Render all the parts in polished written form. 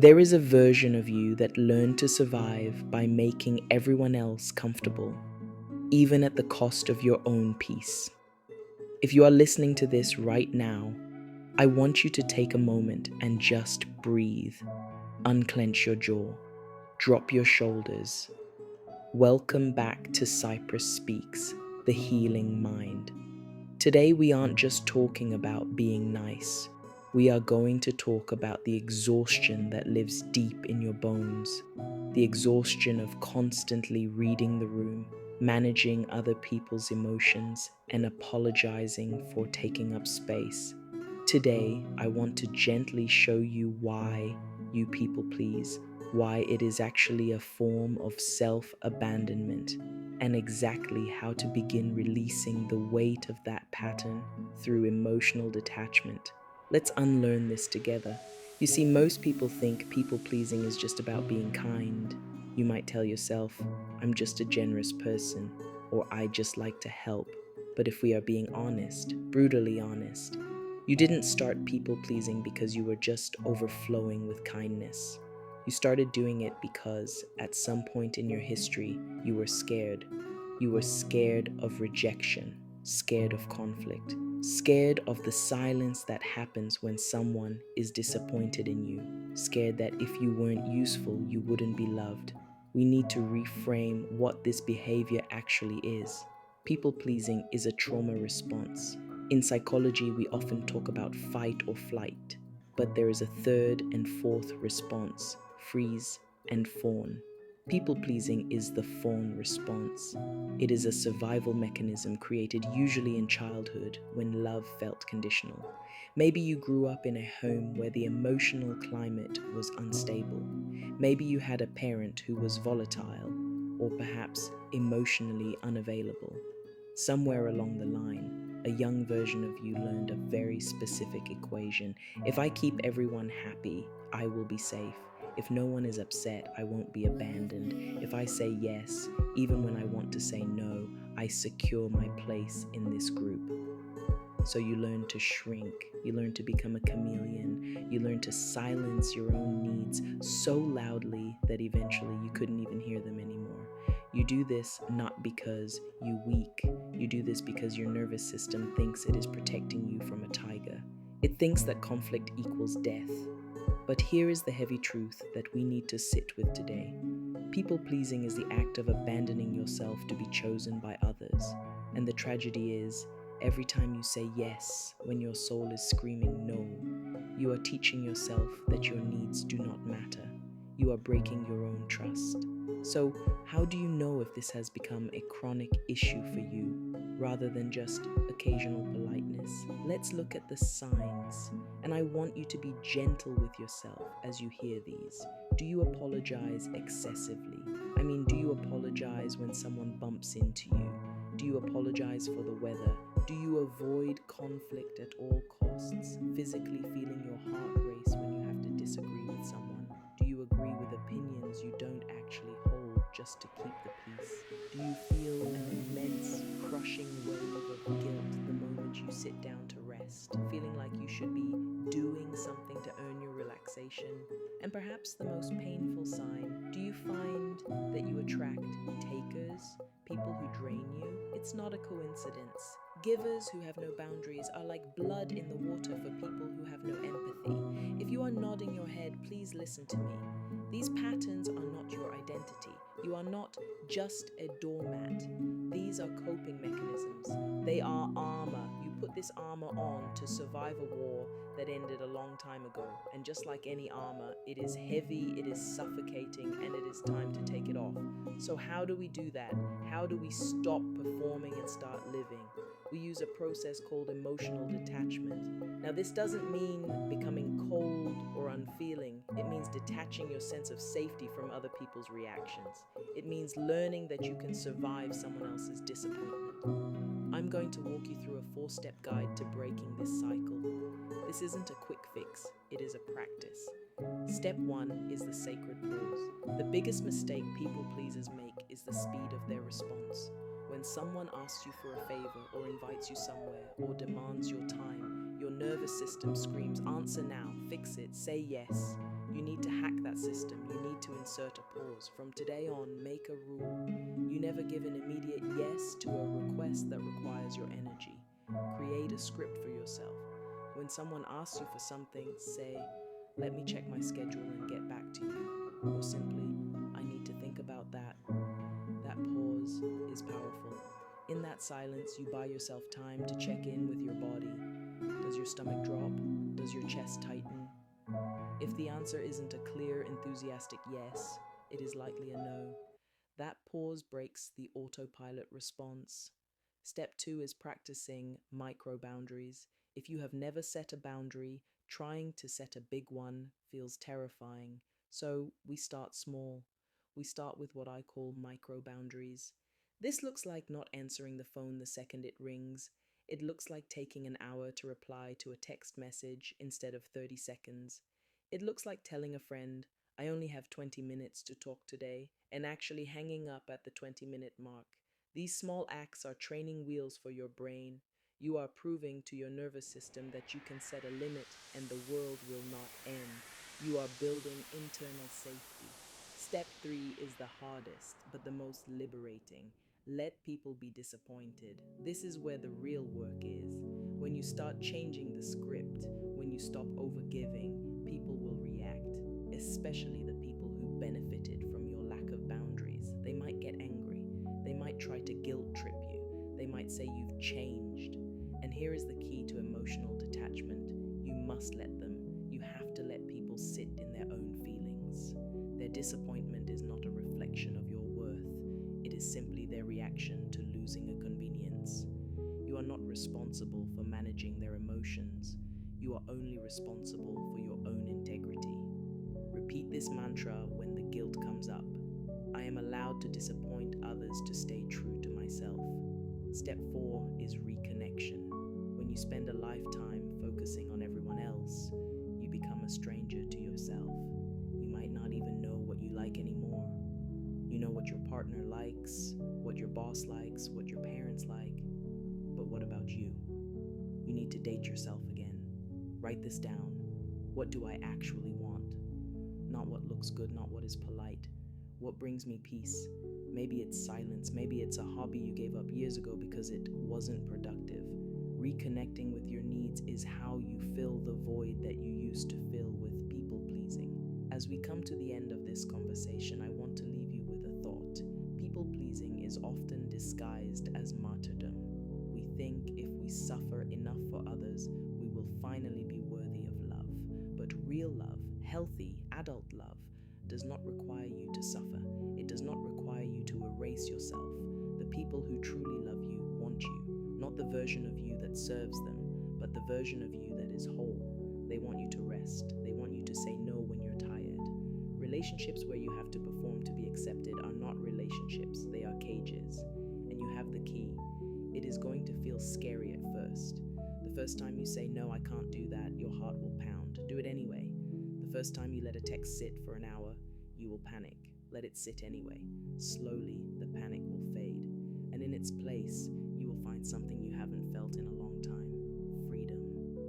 There is a version of you that learned to survive by making everyone else comfortable, even at the cost of your own peace. If you are listening to this right now, I want you to take a moment and just breathe. Unclench your jaw, drop your shoulders. Welcome back to Cypress Speaks, the healing mind. Today we aren't just talking about being nice. We are going to talk about the exhaustion that lives deep in your bones. The exhaustion of constantly reading the room, managing other people's emotions, and apologizing for taking up space. Today, I want to gently show you why you people please, why it is actually a form of self-abandonment, and exactly how to begin releasing the weight of that pattern through emotional detachment. Let's unlearn this together. You see, most people think people-pleasing is just about being kind. You might tell yourself, I'm just a generous person, or I just like to help. But if we are being honest, brutally honest, you didn't start people-pleasing because you were just overflowing with kindness. You started doing it because, at some point in your history, you were scared. You were scared of rejection, scared of conflict, scared of the silence that happens when someone is disappointed in you, scared that if you weren't useful, you wouldn't be loved. We need to reframe what this behavior actually is. People-pleasing is a trauma response. In psychology, we often talk about fight or flight, but there is a third and fourth response: freeze and fawn. People-pleasing is the fawn response. It is a survival mechanism created usually in childhood when love felt conditional. Maybe you grew up in a home where the emotional climate was unstable. Maybe you had a parent who was volatile or perhaps emotionally unavailable. Somewhere along the line, a young version of you learned a very specific equation. If I keep everyone happy, I will be safe. If no one is upset, I won't be abandoned. If I say yes, even when I want to say no, I secure my place in this group. So you learn to shrink, you learn to become a chameleon, you learn to silence your own needs so loudly that eventually you couldn't even hear them anymore. You do this not because you're weak, you do this because your nervous system thinks it is protecting you from a tiger. It thinks that conflict equals death. But here is the heavy truth that we need to sit with today. People-pleasing is the act of abandoning yourself to be chosen by others. And the tragedy is, every time you say yes when your soul is screaming no, you are teaching yourself that your needs do not matter. You are breaking your own trust. So, how do you know if this has become a chronic issue for you, rather than just occasional politeness? Let's look at the signs, and I want you to be gentle with yourself as you hear these. Do you apologize excessively? Do you apologize when someone bumps into you? Do you apologize for the weather? Do you avoid conflict at all costs, physically feeling your heart race when you have to disagree with someone? Do you agree with opinions you don't actually hold just to keep the peace? Do you feel an immense, crushing wave of guilt the moment you sit down to rest, feeling like you should be doing something to earn your relaxation? And perhaps the most painful sign, do you find that you attract takers, people who drain you? It's not a coincidence. Givers who have no boundaries are like blood in the water for people who have no empathy. If you are nodding your head, please listen to me. These patterns are not your identity. You are not just a doormat. These are coping mechanisms. They are armor. You put this armor on to survive a war that ended a long time ago. And just like any armor, it is heavy, it is suffocating, and it is time to take it off. So how do we do that? How do we stop performing and start living? We use a process called emotional detachment. Now, this doesn't mean becoming cold or unfeeling. It means detaching your sense of safety from other people's reactions. It means learning that you can survive someone else's disappointment. I'm going to walk you through a 4-step guide to breaking this cycle. This isn't a quick fix, it is a practice. Step 1 is the sacred pause. The biggest mistake people pleasers make is the speed of their response. When someone asks you for a favor or invites you somewhere or demands your time, your nervous system screams, answer now, fix it, say yes. You need to hack system, you need to insert a pause. From today on, make a rule. You never give an immediate yes to a request that requires your energy. Create a script for yourself. When someone asks you for something, say, "Let me check my schedule and get back to you." Or simply, "I need to think about that." That pause is powerful. In that silence, you buy yourself time to check in with your body. Does your stomach drop? Does your chest tighten? If the answer isn't a clear, enthusiastic yes, it is likely a no. That pause breaks the autopilot response. Step 2 is practicing micro boundaries. If you have never set a boundary, trying to set a big one feels terrifying. So we start small. We start with what I call micro boundaries. This looks like not answering the phone the second it rings. It looks like taking an hour to reply to a text message instead of 30 seconds. It looks like telling a friend, "I only have 20 minutes to talk today," and actually hanging up at the 20-minute mark. These small acts are training wheels for your brain. You are proving to your nervous system that you can set a limit and the world will not end. You are building internal safety. Step 3 is the hardest, but the most liberating. Let people be disappointed. This is where the real work is. When you start changing the script, when you stop overgiving, people will react, especially the people who benefited from your lack of boundaries. They might get angry. They might try to guilt trip you. They might say you've changed. And here is the key to emotional detachment. You must let them. You have to let people sit in their own feelings. Their disappointment is not a reflection of your worth. It is simply their reaction to losing a convenience. You are not responsible for managing their emotions. You are only responsible for your own integrity. Repeat this mantra when the guilt comes up. I am allowed to disappoint others to stay true to myself. Step 4 is reconnection. When you spend a lifetime focusing on everyone else, you become a stranger to yourself. You might not even know what you like anymore. You know what your partner likes, what your boss likes, what your parents like. But what about you? You need to date yourself again. Write this down. What do I actually want? Not what looks good, not what is polite. What brings me peace? Maybe it's silence. Maybe it's a hobby you gave up years ago because it wasn't productive. Reconnecting with your needs is how you fill the void that you used to fill with people pleasing. As we come to the end of this conversation, I want to leave you with a thought. People pleasing is often disguised as martyrdom. We think if we suffer enough for others, we will finally be worthy of love. But real love, healthy, adult love, does not require you to suffer. It does not require you to erase yourself. The people who truly love you want you, not the version of you that serves them, but the version of you that is whole. They want you to rest. They want you to say no when you're tired. Relationships where you have to perform to be accepted are not relationships, they are cages. And you have the key. It is going to feel scary at first. The first time you say, "No, I can't do that," your heart will pound. Do it anyway. The first time you let a text sit for an hour, you will panic. Let it sit anyway. Slowly, the panic will fade. And in its place, you will find something you haven't felt in a long time. Freedom.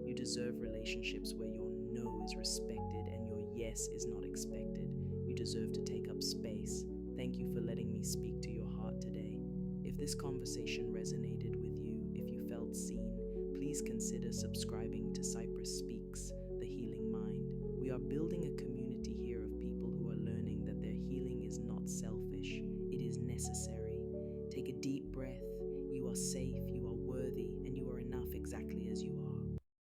You deserve relationships where your no is respected and your yes is not expected. You deserve to take up space. Thank you for letting me speak to your heart today. If this conversation resonated with you, if you felt seen, please consider subscribing to Cypress Speaks, The Healing Mind. We are building a community here of people who are learning that their healing is not selfish, it is necessary. Take a deep breath. You are safe,